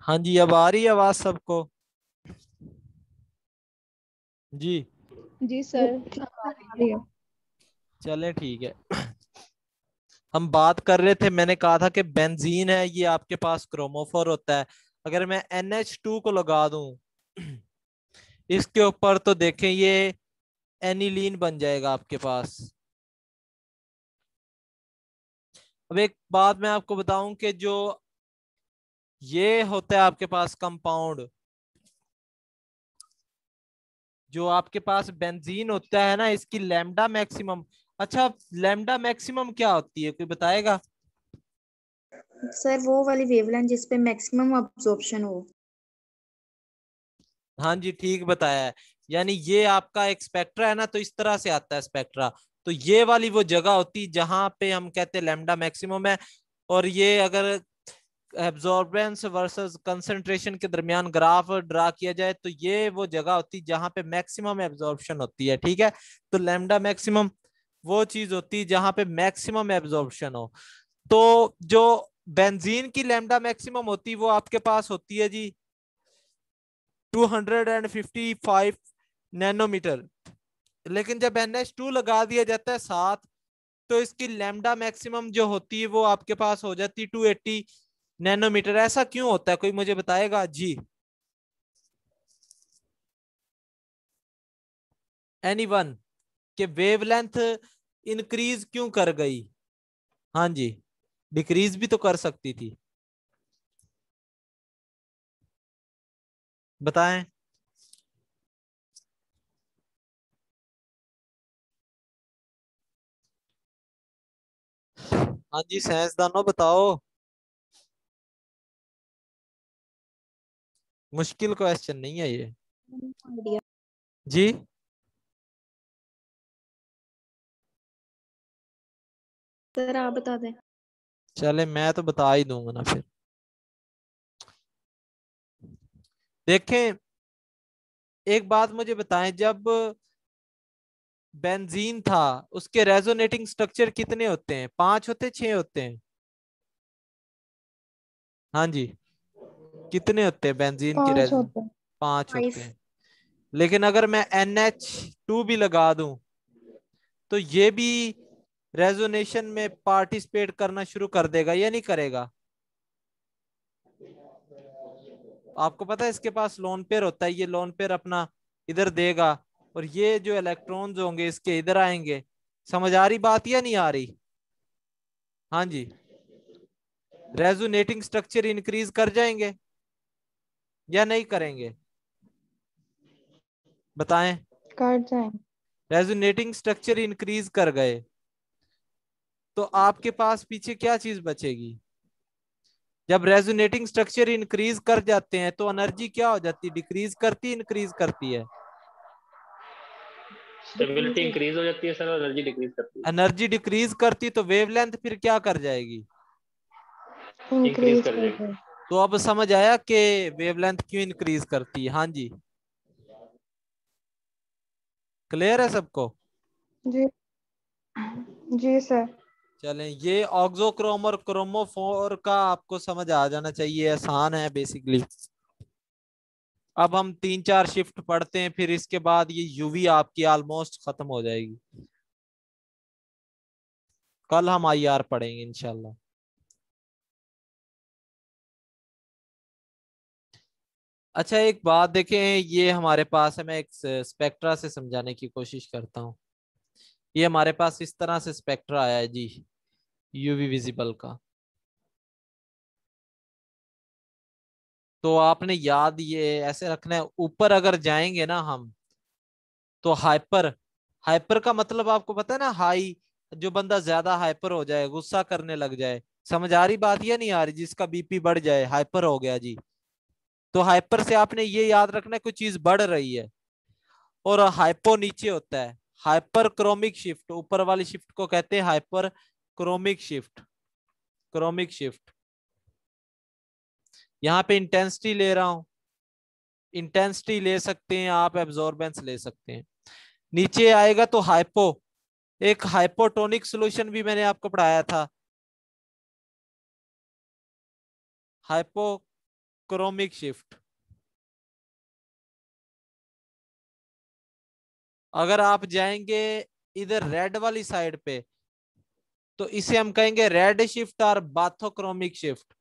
हाँ जी, अब आ रही है आवाज सबको? जी। जी सर, अब आ रही है। चले ठीक है। हम बात कर रहे थे, मैंने कहा था कि बेंजीन है, ये आपके पास क्रोमोफोर होता है। अगर मैं NH2 को लगा दूं इसके ऊपर, तो देखें ये एनिलीन बन जाएगा आपके पास। अब एक बात मैं आपको बताऊं कि जो ये होता है आपके पास कंपाउंड, जो आपके पास बेंजीन होता है ना, इसकी लैम्डा मैक्सिमम। अच्छा, लैम्डा मैक्सिमम क्या होती है, कोई बताएगा? सर वो वाली वेवलेंथ जिसपे मैक्सिमम अब्जॉर्प्शन हो। हाँ जी, ठीक बताया है। यानी ये आपका एक स्पेक्ट्रा है ना, तो इस तरह से आता है स्पेक्ट्रा। तो ये वाली वो जगह होती है जहां पे हम कहते हैं लैम्डा मैक्सिमम है। और ये अगर एब्जॉर्बेंस वर्सेस कंसंट्रेशन के दरमियान ग्राफ ड्रा किया जाए, तो ये वो जगह होती है जहां पे मैक्सिमम एब्जॉर्प्शन होती है। ठीक है, तो लैम्डा मैक्सिमम वो चीज होती है जहां पे मैक्सिमम एब्जॉर्प्शन हो। तो जो बेंजीन की लैम्डा मैक्सिमम होती है वो आपके पास होती है जी 255 नैनोमीटर। लेकिन जब NH2 लगा दिया जाता है साथ, तो इसकी लैम्डा मैक्सिमम जो होती है वो आपके पास हो जाती है 280 नैनोमीटर। ऐसा क्यों होता है, कोई मुझे बताएगा जी? एनीवन? के वेवलेंथ इंक्रीज क्यों कर गई? हाँ जी, डिक्रीज भी तो कर सकती थी, बताएं। हाँ जी, साइंसदानों बताओ। मुश्किल क्वेश्चन नहीं है ये। आइडिया। जी। सर आप बता दें। चले, मैं तो बता ही दूंगा ना फिर। देखें, एक बात मुझे बताएं, जब बेंजीन था उसके रेजोनेटिंग स्ट्रक्चर कितने होते हैं? 5 होते, 6 होते हैं? हाँ जी, कितने होते हैं बेंजीन के 5 रेजोन? होते हैं। 5 होते 5। हैं। लेकिन अगर मैं NH2 भी लगा दूं, तो ये भी रेजोनेशन में पार्टिसिपेट करना शुरू कर देगा या नहीं करेगा? आपको पता है इसके पास लोन पेयर होता है, ये लोन पेयर अपना इधर देगा, और ये जो इलेक्ट्रॉन्स होंगे इसके इधर आएंगे। समझ आ रही बात या नहीं आ रही? हाँ जी, रेजोनेटिंग स्ट्रक्चर इंक्रीज कर जाएंगे या नहीं करेंगे, बताएं। कट जाए। रेजोनेटिंग स्ट्रक्चर इंक्रीज कर गए, तो आपके पास पीछे क्या चीज बचेगी? जब रेजोनेटिंग स्ट्रक्चर इंक्रीज कर जाते हैं तो एनर्जी क्या हो जाती है, डिक्रीज करती, इंक्रीज करती है? स्टेबिलिटी इंक्रीज हो जाती है सर और एनर्जी डिक्रीज करती एनर्जी डिक्रीज करती, तो वेवलेंथ फिर क्या कर जाएगी? है, इंक्रीज इंक्रीज कर कर जाएगी। दे। तो अब समझ आया कि वेवलेंथ क्यों इंक्रीज करती है? हाँ जी, क्लियर है सबको? जी। जी सर। चलें, ये ऑक्सोक्रोम और क्रोमोफोर का आपको समझ आ जाना चाहिए, आसान है बेसिकली। अब हम 3 4 शिफ्ट पढ़ते हैं, फिर इसके बाद ये यूवी आपकी ऑलमोस्ट खत्म हो जाएगी। कल हम IR पढ़ेंगे इंशाल्लाह। अच्छा, एक बात देखें, ये हमारे पास है, मैं एक स्पेक्ट्रा से समझाने की कोशिश करता हूँ। ये हमारे पास इस तरह से स्पेक्ट्रा आया है जी, यूवी विजिबल का। तो आपने याद ये ऐसे रखना है, ऊपर अगर जाएंगे ना हम, तो हाइपर, हाइपर का मतलब आपको पता है ना, हाई। जो बंदा ज्यादा हाइपर हो जाए, गुस्सा करने लग जाए, समझ आ रही बात या नहीं आ रही? जिसका BP बढ़ जाए, हाइपर हो गया जी। तो हाइपर से आपने ये याद रखना है, कोई चीज बढ़ रही है। और हाइपो नीचे होता है। हाइपर क्रोमिक शिफ्ट, ऊपर वाली शिफ्ट को कहते हैं hyper chromic shift. Chromic shift, यहाँ पे इंटेंसिटी ले रहा हूं, इंटेंसिटी ले सकते हैं आप, एब्जॉर्बेंस ले सकते हैं। नीचे आएगा तो हाइपो, एक हाइपोटोनिक सॉल्यूशन भी मैंने आपको पढ़ाया था, हाइपो क्रोमिक शिफ्ट। अगर आप जाएंगे इधर रेड वाली साइड पे तो इसे हम कहेंगे रेड शिफ्ट और बाथोक्रोमिक शिफ्ट।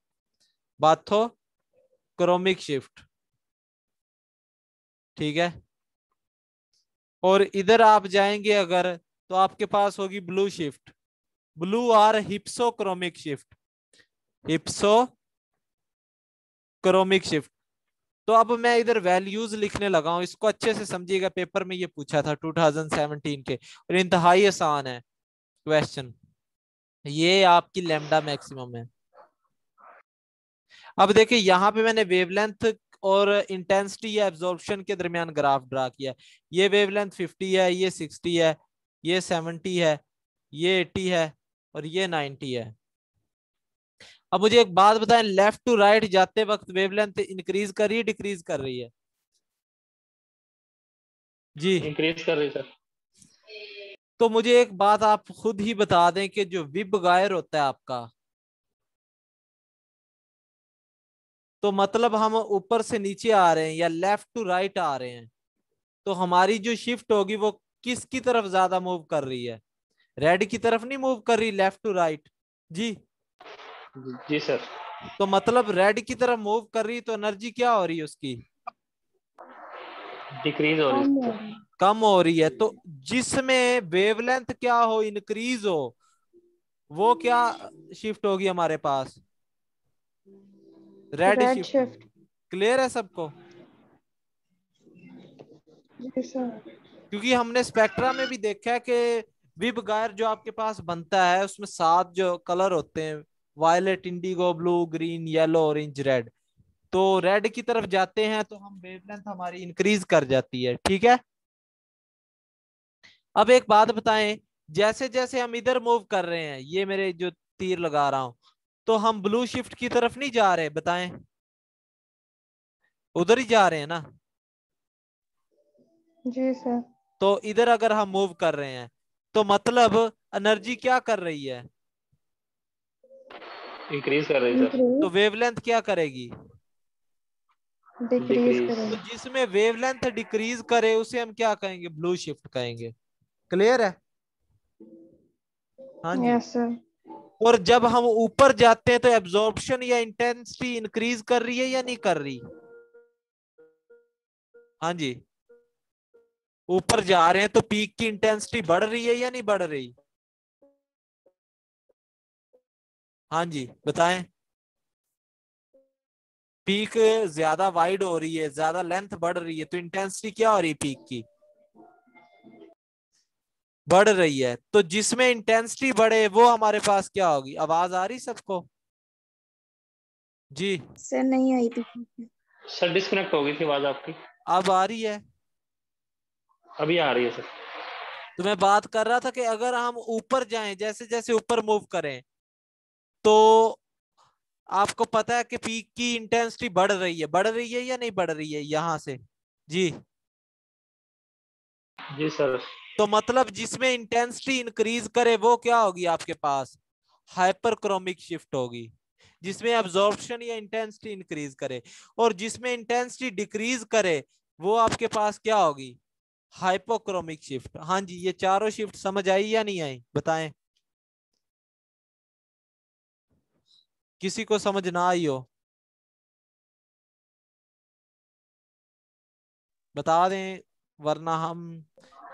बाथोक्रोमिक शिफ्ट, ठीक है। और इधर आप जाएंगे अगर तो आपके पास होगी ब्लू शिफ्ट, ब्लू और हिप्सोक्रोमिक शिफ्ट, हिप्सोक्रोमिक शिफ्ट। तो अब मैं इधर वैल्यूज लिखने लगा हूं, इसको अच्छे से समझिएगा, पेपर में ये पूछा था 2017 के, और इंतहाई आसान है क्वेश्चन। ये आपकी लैम्डा मैक्सिमम है। अब देखिए यहाँ पे मैंने वेवलेंथ और इंटेंसिटी या एब्जॉर्प्शन के दरमियान ग्राफ ड्रा किया। ये वेवलेंथ 50 है, ये 60 है, ये 70 है, ये 80 है और ये 90 है। अब मुझे एक बात बताएं, लेफ्ट टू राइट जाते वक्त वेवलेंथ इंक्रीज कर रही है डिक्रीज कर रही है? जी इंक्रीज कर रही सर। तो मुझे एक बात आप खुद ही बता दें कि जो विब गायर होता है आपका, तो मतलब हम ऊपर से नीचे आ रहे हैं या लेफ्ट टू राइट आ रहे हैं, तो हमारी जो शिफ्ट होगी वो किसकी तरफ ज्यादा मूव कर रही है? रेड की तरफ नहीं मूव कर रही, लेफ्ट टू राइट। जी जी सर। तो मतलब रेड की तरफ मूव कर रही, तो एनर्जी क्या हो रही है उसकी? डिक्रीज हो रही कम हो सर। रही कम हो रही है। तो जिसमें वेवलेंथ क्या हो, इंक्रीज हो, वो क्या शिफ्ट होगी हमारे पास? Red red shift. Shift. Clear है सबको? जी सर। क्योंकि हमने स्पेक्ट्रा में भी देखा है कि विब गायर जो आपके पास बनता है उसमें 7 जो कलर होते हैं, violet, indigo, blue, green, yellow, orange, red. तो रेड की तरफ जाते हैं तो हम वेवलेंथ हमारी इंक्रीज कर जाती है, ठीक है। अब एक बात बताएं, जैसे जैसे हम इधर मूव कर रहे हैं, ये मेरे जो तीर लगा रहा हूं, तो हम ब्लू शिफ्ट की तरफ नहीं जा रहे, बताएं? उधर ही जा रहे हैं ना। जी सर। तो इधर अगर हम मूव कर रहे हैं तो मतलब एनर्जी क्या कर रही है? इंक्रीज कर रही सर। तो इंक्रीज वेवलेंथ क्या करेगी? Decrease decrease. तो करें। जिसमें वेवलेंथ डिक्रीज करे उसे हम क्या कहेंगे? ब्लू शिफ्ट कहेंगे। क्लियर है? हाँ जी। Yes sir. और जब हम ऊपर जाते हैं तो एब्जॉर्प्शन या इंटेंसिटी इंक्रीज कर रही है या नहीं कर रही? हाँ जी। ऊपर जा रहे हैं तो पीक की इंटेंसिटी बढ़ रही है या नहीं बढ़ रही? हाँ जी बताएं। पीक ज्यादा वाइड हो रही है, ज्यादा लेंथ बढ़ रही है, तो इंटेंसिटी क्या हो रही है पीक की? बढ़ रही है। तो जिसमें इंटेंसिटी बढ़े वो हमारे पास क्या होगी? आवाज आ रही सबको? जी सर नहीं आई थी। सर डिस्कनेक्ट हो गई थी आवाज आपकी। अब आ रही है? अभी आ रही है सर। तो मैं बात कर रहा था कि अगर हम ऊपर जाएं, जैसे जैसे ऊपर मूव करें, तो आपको पता है कि पीक की इंटेंसिटी बढ़ रही है या नहीं बढ़ रही है यहां से? जी जी सर। तो मतलब जिसमें इंटेंसिटी इंक्रीज करे वो क्या होगी आपके पास? हाइपरक्रोमिक शिफ्ट होगी। जिसमें एब्जॉर्प्शन या इंटेंसिटी इंक्रीज करे, और जिसमें इंटेंसिटी डिक्रीज करे वो आपके पास क्या होगी? Hypochromic shift. हाँ जी, ये चारों शिफ्ट समझ आई या नहीं आई, बताएं? किसी को समझ ना आई हो बता दें, वरना हम।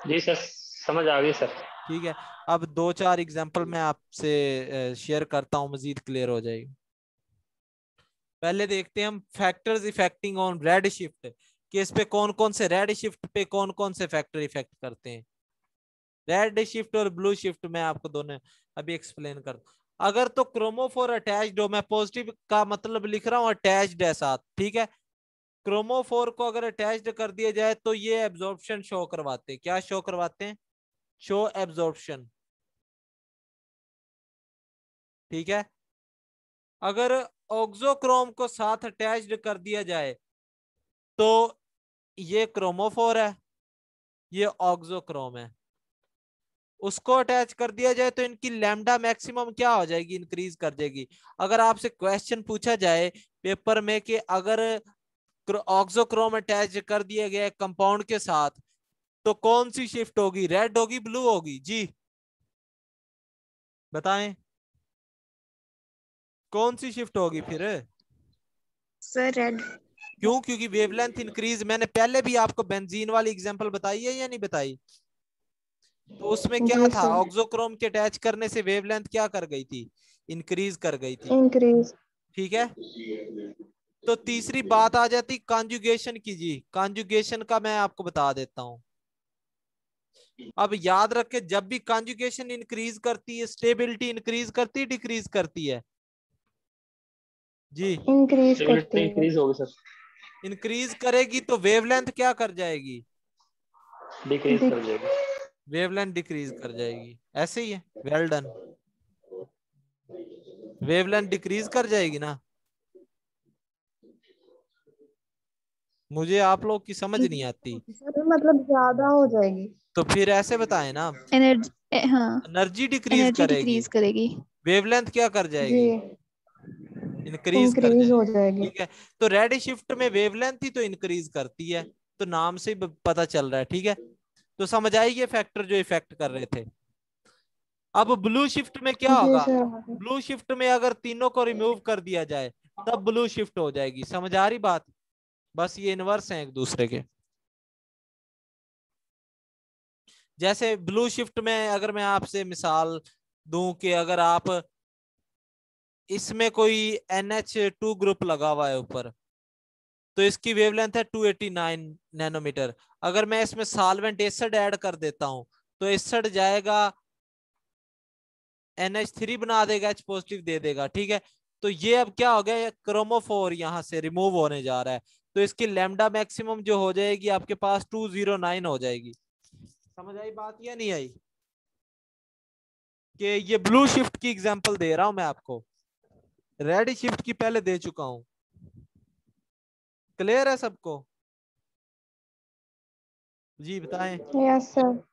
जी सर समझ आ गई सर। ठीक है। अब 2-4 एग्जांपल मैं आपसे शेयर करता हूं, मजीद क्लियर हो जाएगी। पहले देखते हैं हम factors affecting on red shift, कि इस पे कौन कौन से रेड शिफ्ट पे कौन कौन से फैक्टर इफेक्ट करते हैं। रेड शिफ्ट और ब्लू शिफ्ट मैं आपको दोनों अभी एक्सप्लेन कर दूं। अगर तो क्रोमोफोर अटैच्ड हो, मैं पॉजिटिव का मतलब लिख रहा हूं अटैच्ड है साथ, ठीक है। क्रोमोफोर को अगर अटैच्ड कर दिया जाए तो ये एब्जॉर्प्शन शो करवाते हैं। क्या शो करवाते हैं? शो एब्जॉर्प्शन, ठीक है। अगर ऑक्सोक्रोम को साथ अटैच्ड कर दिया जाए तो ये क्रोमोफोर है, ये ऑक्सोक्रोम है। उसको अटैच कर दिया जाए तो इनकी लैम्डा मैक्सिमम क्या हो जाएगी, इंक्रीज कर जाएगी। अगर आपसे क्वेश्चन पूछा जाए पेपर में कि अगर ऑक्सोक्रोम अटैच कर दिया गया कंपाउंड के साथ तो कौन सी शिफ्ट होगी, रेड होगी ब्लू होगी? जी बताएं कौन सी शिफ्ट होगी फिर? Sir red. क्यों? क्योंकि वेवलेंथ इंक्रीज, मैंने पहले भी आपको बेंजीन वाली एग्जांपल बताई है या नहीं बताई? तो उसमें क्या जी था, सर। ऑक्सोक्रोम के अटैच करने से वेवलेंथ क्या कर गई थी, इंक्रीज कर गई थी। इंक्रीज। ठीक है, तो तीसरी बात आ जाती कॉन्जुगेशन की। जी कॉन्जुगेशन का मैं आपको बता देता हूं। अब याद रखे जब भी कॉन्जुगेशन इंक्रीज करती है स्टेबिलिटी इंक्रीज करती है डिक्रीज करती है? जी इंक्रीज स्टेबिलिटी करती है। इंक्रीज होगी सर, इंक्रीज करेगी तो वेवलेंथ क्या कर जाएगी, डिक्रीज डिक कर जाएगी। वेवलेंथ डिक्रीज कर जाएगी। ऐसे ही है, वेल डन। वेवलेंथ डिक्रीज कर जाएगी ना। मुझे आप लोग की समझ नहीं आती, सर मतलब ज्यादा हो जाएगी। तो फिर ऐसे बताए ना, एनर्जी, हाँ एनर्जी डिक्रीज एनर्जी करेगी, डिक्रीज करेगी। वेवलेंथ क्या कर जी जाएगी, इंक्रीज कर इंक्रीज हो जाएगी। जाएगी। ठीक है, तो रेड शिफ्ट में वेवलेंथ ही तो इंक्रीज करती है, तो नाम से ही पता चल रहा है। ठीक है, तो समझ आई ये फैक्टर जो इफेक्ट कर रहे थे। अब ब्लू शिफ्ट में क्या जी होगा, सर। ब्लू शिफ्ट में अगर तीनों को रिमूव कर दिया जाए तब ब्लू शिफ्ट हो जाएगी। समझ आ रही बात? बस ये इनवर्स हैं एक दूसरे के। जैसे ब्लू शिफ्ट में अगर मैं आपसे मिसाल दूं कि अगर आप इसमें कोई NH2 ग्रुप लगा हुआ है ऊपर, तो इसकी वेवलेंथ है 289 नैनोमीटर। अगर मैं इसमें सॉल्वेंट एसिड ऐड कर देता हूं तो एसिड जाएगा NH3 बना देगा, H पॉजिटिव दे देगा। ठीक है, तो ये अब क्या हो गया, क्रोमोफोर यहां से रिमूव होने जा रहा है, तो इसकी लैम्डा मैक्सिमम जो हो जाएगी आपके पास 209 हो जाएगी। समझ आई बात या नहीं आई? कि ये ब्लू शिफ्ट की एग्जांपल दे रहा हूं मैं आपको, रेड शिफ्ट की पहले दे चुका हूं। क्लियर है सबको? जी बताएं। Yes sir.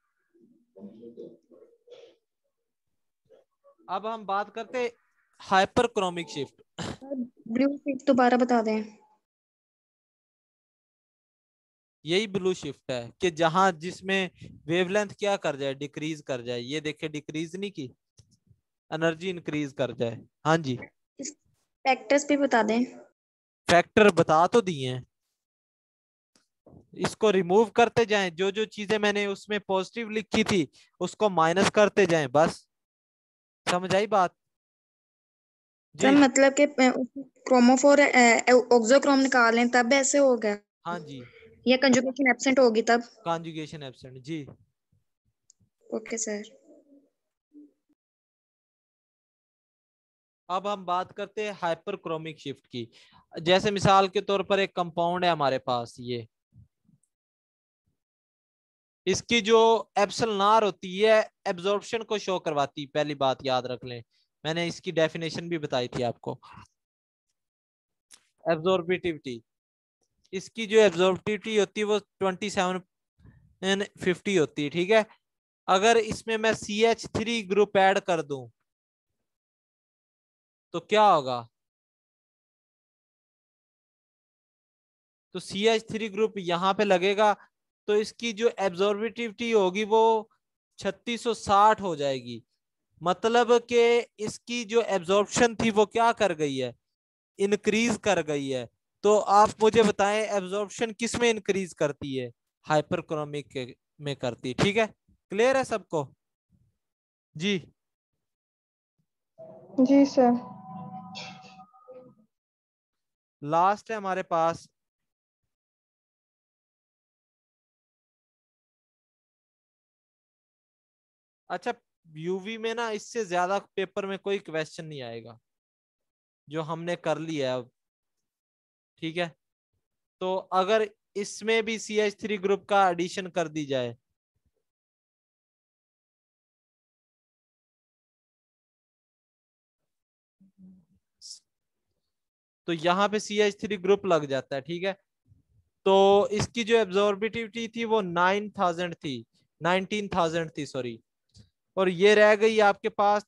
अब हम बात करते हाइपरक्रोमिक शिफ्ट। ब्लू शिफ्ट दोबारा बता दें। यही ब्लू शिफ्ट है कि जहां जिसमें वेवलेंथ क्या कर जाए, डिक्रीज कर जाए। ये देखे डिक्रीज नहीं की, एनर्जी इंक्रीज कर जाए। हाँ जी, इस फैक्टर्स भी बता दें। फैक्टर बता तो दिए हैं, इसको रिमूव करते जाएं, जो जो चीजें मैंने उसमें पॉजिटिव लिखी थी उसको माइनस करते जाएं, बस। समझ आई बात? सर जी मतलब कि क्रोमोफोर ऑक्सोक्रोम निकालें तब ऐसे होगा, हाँ जी, या कंजुगेशन एब्सेंट होगी तब? Conjugation absent. जी ओके सर। अब हम बात करते हैं हाइपरक्रोमिक शिफ्ट की। जैसे मिसाल के तौर पर एक कंपाउंड है हमारे पास, ये इसकी जो एप्सिलॉन आर होती है एब्जॉर्प्शन को शो करवाती, पहली बात याद रख लें। मैंने इसकी डेफिनेशन भी बताई थी आपको। एब्जॉर्बिटिविटी, इसकी जो एब्जॉर्बिटिविटी होती है वो 2750 होती है। ठीक है, अगर इसमें मैं CH3 ग्रुप ऐड कर दूं तो क्या होगा, तो CH3 ग्रुप यहां पे लगेगा तो इसकी जो एब्जॉर्बिटिविटी होगी वो 3660 हो जाएगी। मतलब कि इसकी जो एब्जॉर्प्शन थी वो क्या कर गई है, इंक्रीज कर गई है। तो आप मुझे बताएं एब्जॉर्प्शन किस में इंक्रीज करती है, हाइपरक्रोमिक में करती है। ठीक है, क्लियर है सबको? जी जी सर। लास्ट है हमारे पास अच्छा, यूवी में ना इससे ज्यादा पेपर में कोई क्वेश्चन नहीं आएगा जो हमने कर लिया है अब। ठीक है, तो अगर इसमें भी CH3 ग्रुप का एडिशन कर दी जाए तो यहाँ पे CH3 ग्रुप लग जाता है। ठीक है, तो इसकी जो एब्जॉर्बिटिविटी थी वो 9000 थी, 19,000 थी, सॉरी। और ये रह गई आपके पास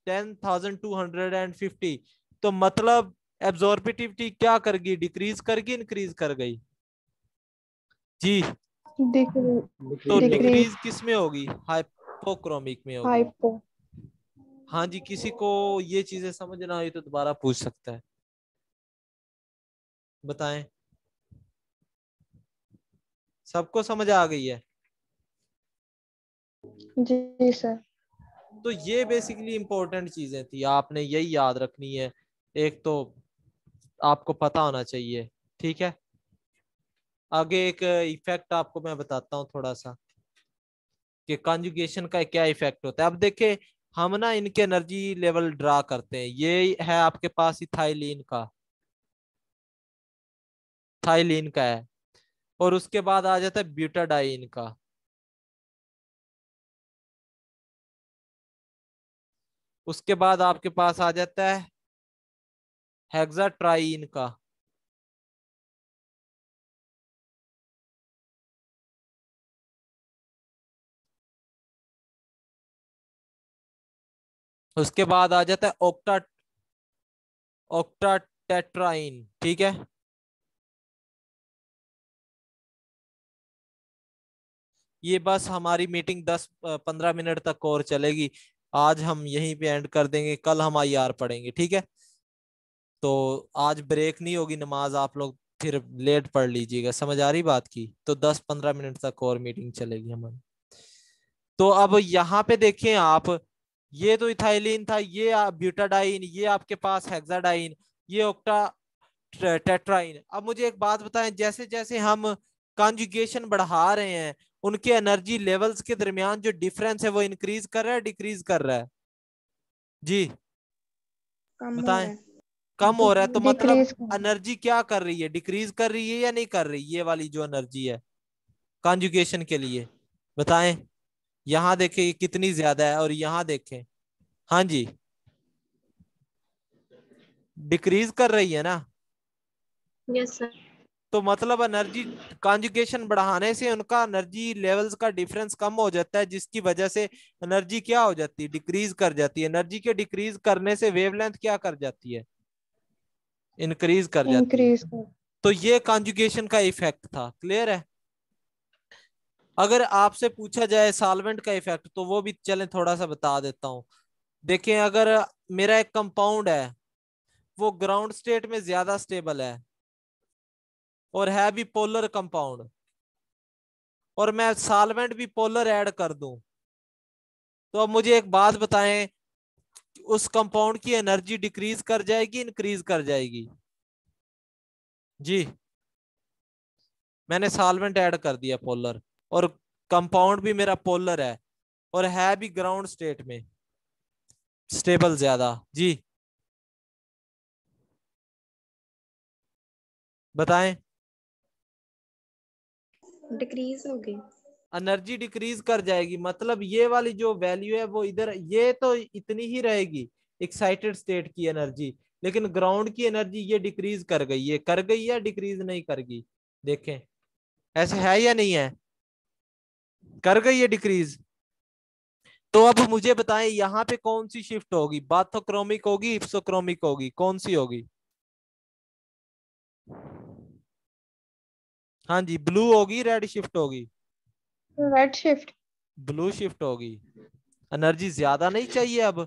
10,250। तो मतलब एब्जॉर्बिटिविटी क्या कर गई, डिक्रीज कर गई, इंक्रीज कर गई जी। तो डिक्रीज। डिक्रीज किस में होगी, हाइपोक्रोमिक में होगी। हाइपो। हाँ जी, किसी को ये चीजें समझ ना आई तो दोबारा पूछ सकता है, बताएं। सबको समझ आ गई है। जी सर। तो ये बेसिकली इंपॉर्टेंट चीजें थी, आपने यही याद रखनी है। एक तो आपको पता होना चाहिए, ठीक है। आगे एक इफेक्ट आपको मैं बताता हूँ थोड़ा सा, कि कॉन्जुगेशन का क्या इफेक्ट होता है। अब देखे, हम ना इनके एनर्जी लेवल ड्रा करते हैं। ये है आपके पास इथाइलिन का, थाइलिन का है। और उसके बाद आ जाता है ब्यूटाडाइन का। उसके बाद आपके पास आ जाता है हेक्साट्राइन का। उसके बाद आ जाता है ऑक्टाटेट्राइन, ठीक है। ये बस हमारी मीटिंग 10-15 मिनट तक और चलेगी। आज हम यहीं पे एंड कर देंगे, कल हम आईआर पढ़ेंगे, ठीक है। तो आज ब्रेक नहीं होगी, नमाज आप लोग फिर लेट पढ़ लीजिएगा, समझ आ रही बात की। तो 10-15 मिनट तक और मीटिंग चलेगी हमारी। तो अब यहाँ पे देखें आप, ये तो इथाइलिन था, ये ब्यूटाडाइन, ये आपके पास हेक्साडाइन, ये ऑक्टा टेट्राइन। अब मुझे एक बात बताएं, जैसे जैसे हम कॉन्जुगेशन बढ़ा रहे हैं, उनके एनर्जी लेवल्स के दरमियान जो डिफरेंस है वो इंक्रीज कर रहा है, डिक्रीज कर रहा है जी, कम हो बताएं। रहा है। कम हो रहा है, तो मतलब डिक्रीज। एनर्जी क्या कर रही है, डिक्रीज कर रही है या नहीं कर रही, ये वाली जो एनर्जी है कॉन्जुगेशन के लिए, बताएं। यहां देखें ये कितनी ज्यादा है, और यहां देखें, हाँ जी, डिक्रीज कर रही है ना। Yes sir. तो मतलब एनर्जी कॉन्जुगेशन बढ़ाने से उनका एनर्जी लेवल्स का डिफरेंस कम हो जाता है, जिसकी वजह से एनर्जी क्या हो जाती है, डिक्रीज कर जाती है। एनर्जी के डिक्रीज करने से वेवलेंथ क्या कर जाती है, इंक्रीज कर जाती है। इंक्रीज कर। तो ये कॉन्जुगेशन का इफेक्ट था, क्लियर है। अगर आपसे पूछा जाए सॉल्वेंट का इफेक्ट, तो वो भी चलें थोड़ा सा बता देता हूं। देखें, अगर मेरा एक कंपाउंड है, वो ग्राउंड स्टेट में ज्यादा स्टेबल है और है भी पोलर कंपाउंड, और मैं सॉल्वेंट भी पोलर ऐड कर दूं, तो अब मुझे एक बात बताएं, उस कंपाउंड की एनर्जी डिक्रीज कर जाएगी, इंक्रीज कर जाएगी जी। मैंने सॉल्वेंट ऐड कर दिया पोलर, और कंपाउंड भी मेरा पोलर है, और है भी ग्राउंड स्टेट में स्टेबल ज्यादा जी, बताएं। डिक्रीज हो गई। एनर्जी डिक्रीज कर जाएगी, मतलब ये वाली जो वैल्यू है वो इधर, ये तो इतनी ही रहेगी एक्साइटेड स्टेट की एनर्जी, लेकिन ग्राउंड की एनर्जी ये डिक्रीज कर गई, ये कर गई या डिक्रीज नहीं कर गई, देखें ऐसे है या नहीं है, कर गई है डिक्रीज। तो अब मुझे बताएं, यहाँ पे कौन सी शिफ्ट होगी, बाथोक्रोमिक होगी, इप्सोक्रोमिक होगी, कौन सी होगी। हाँ जी, ब्लू होगी, रेड शिफ्ट होगी। Red shift. ब्लू शिफ्ट होगी। एनर्जी ज्यादा नहीं चाहिए अब,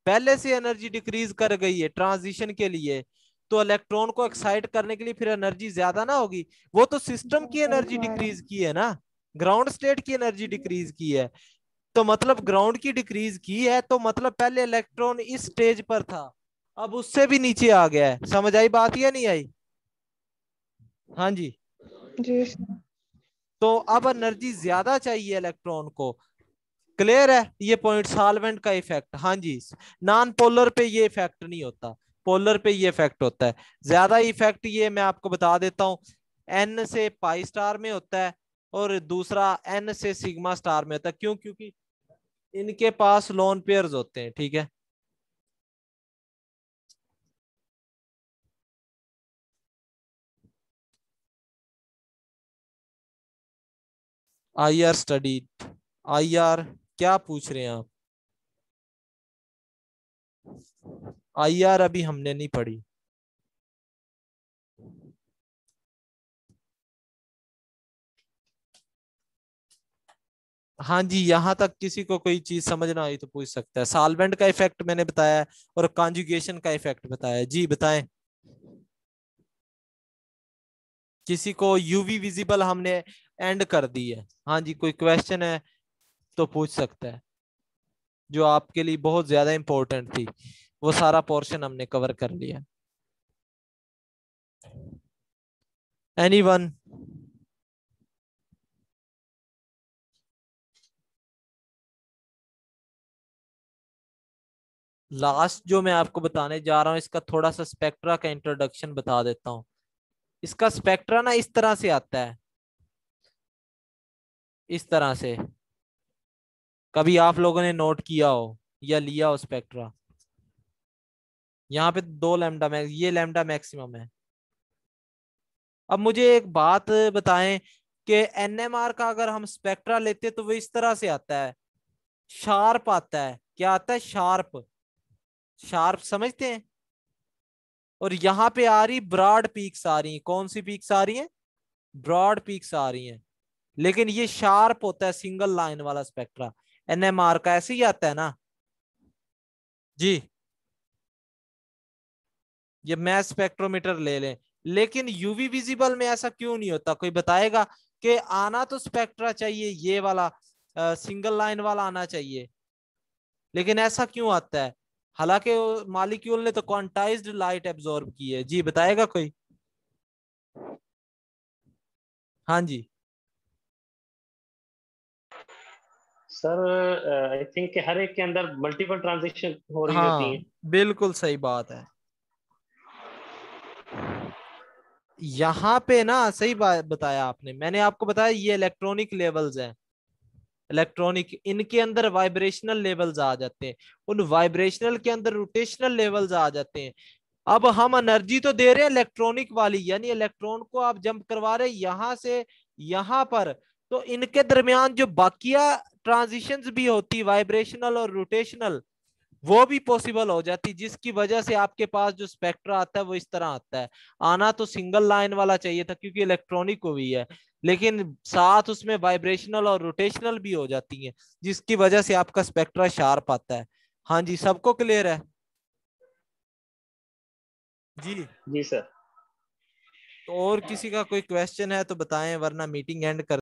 पहले से एनर्जी डिक्रीज कर गई है ट्रांजिशन के लिए, तो इलेक्ट्रॉन को एक्साइट करने के लिए फिर एनर्जी ज्यादा ना होगी। वो तो सिस्टम की एनर्जी डिक्रीज की है ना, ग्राउंड स्टेट की एनर्जी डिक्रीज की है। तो मतलब ग्राउंड की डिक्रीज की है, तो मतलब पहले इलेक्ट्रॉन इस स्टेज पर था, अब उससे भी नीचे आ गया है। समझ आई बात या नहीं आई, हाँ जी। जी सर। तो अब एनर्जी ज्यादा चाहिए इलेक्ट्रॉन को, क्लियर है। ये पॉइंट सॉल्वेंट का इफेक्ट, हाँ जी। नॉन पोलर पे ये इफेक्ट नहीं होता, पोलर पे ये इफेक्ट होता है ज्यादा। इफेक्ट ये मैं आपको बता देता हूँ, एन से पाई स्टार में होता है, और दूसरा एन से सिग्मा स्टार में होता है। क्यों, क्योंकि इनके पास लोन पेयर्स होते हैं, ठीक है। I R study, I R क्या पूछ रहे हैं आप? IR अभी हमने नहीं पढ़ी। हाँ जी, यहां तक किसी को कोई चीज समझ ना आई तो पूछ सकता है। सॉल्वेंट का इफेक्ट मैंने बताया है और कॉन्जुगेशन का इफेक्ट बताया है। जी बताएं। किसी को यूवी विजिबल हमने एंड कर दी है। हाँ जी, कोई क्वेश्चन है तो पूछ सकता है, जो आपके लिए बहुत ज्यादा इंपॉर्टेंट थी। वो सारा पोर्शन हमने कवर कर लिया। एनीवन? लास्ट जो मैं आपको बताने जा रहा हूं, इसका थोड़ा सा स्पेक्ट्रा का इंट्रोडक्शन बता देता हूं। इसका स्पेक्ट्रा ना इस तरह से आता है, इस तरह से। कभी आप लोगों ने नोट किया हो या लिया हो स्पेक्ट्रा? यहाँ पे 2 लैम्डा मैक्स, ये लैम्डा मैक्सिमम है। अब मुझे एक बात बताएं कि NMR का अगर हम स्पेक्ट्रा लेते तो वो इस तरह से आता है, शार्प आता है। क्या आता है? शार्प। शार्प समझते हैं? और यहाँ पे आ रही ब्रॉड पीक्स आ रही हैं। कौन सी पीक्स आ रही हैं? ब्रॉड पीक्स आ रही हैं। लेकिन ये शार्प होता है, सिंगल लाइन वाला स्पेक्ट्रा। NMR का ऐसे ही आता है ना जी। ये मैस स्पेक्ट्रोमीटर ले लें, लेकिन यूवी विजिबल में ऐसा क्यों नहीं होता? कोई बताएगा? कि आना तो स्पेक्ट्रा चाहिए ये वाला, सिंगल लाइन वाला आना चाहिए, लेकिन ऐसा क्यों आता है? हालांकि मॉलिक्यूल ने तो क्वांटाइज्ड लाइट एब्जॉर्ब की है। जी बताएगा कोई? हाँ जी। सर आई थिंक हर एक के अंदर मल्टीपल ट्रांजेक्शन हो रही होती हाँ हैं। बिल्कुल सही बात है। यहाँ पे ना सही बात बताया आपने। मैंने आपको बताया ये इलेक्ट्रॉनिक लेवल्स हैं। इलेक्ट्रॉनिक, इनके अंदर वाइब्रेशनल लेवल्स आ जाते हैं। उन वाइब्रेशनल के अंदर रोटेशनल लेवल्स आ जाते हैं। अब हम एनर्जी तो दे रहे हैं इलेक्ट्रॉनिक वाली, यानी इलेक्ट्रॉन को आप जंप करवा रहे हैं यहां से यहां पर। तो इनके दरमियान जो बाकिया ट्रांजिशंस भी होती, वाइब्रेशनल और रोटेशनल, वो भी पॉसिबल हो जाती, जिसकी वजह से आपके पास जो स्पेक्ट्रा आता है वो इस तरह आता है। आना तो सिंगल लाइन वाला चाहिए था क्योंकि इलेक्ट्रॉनिक हुई है, लेकिन साथ उसमें वाइब्रेशनल और रोटेशनल भी हो जाती है, जिसकी वजह से आपका स्पेक्ट्रा शार्प आता है। हाँ जी, सबको क्लियर है? जी। जी सर। तो और किसी का कोई क्वेश्चन है तो बताएं, वरना मीटिंग एंड कर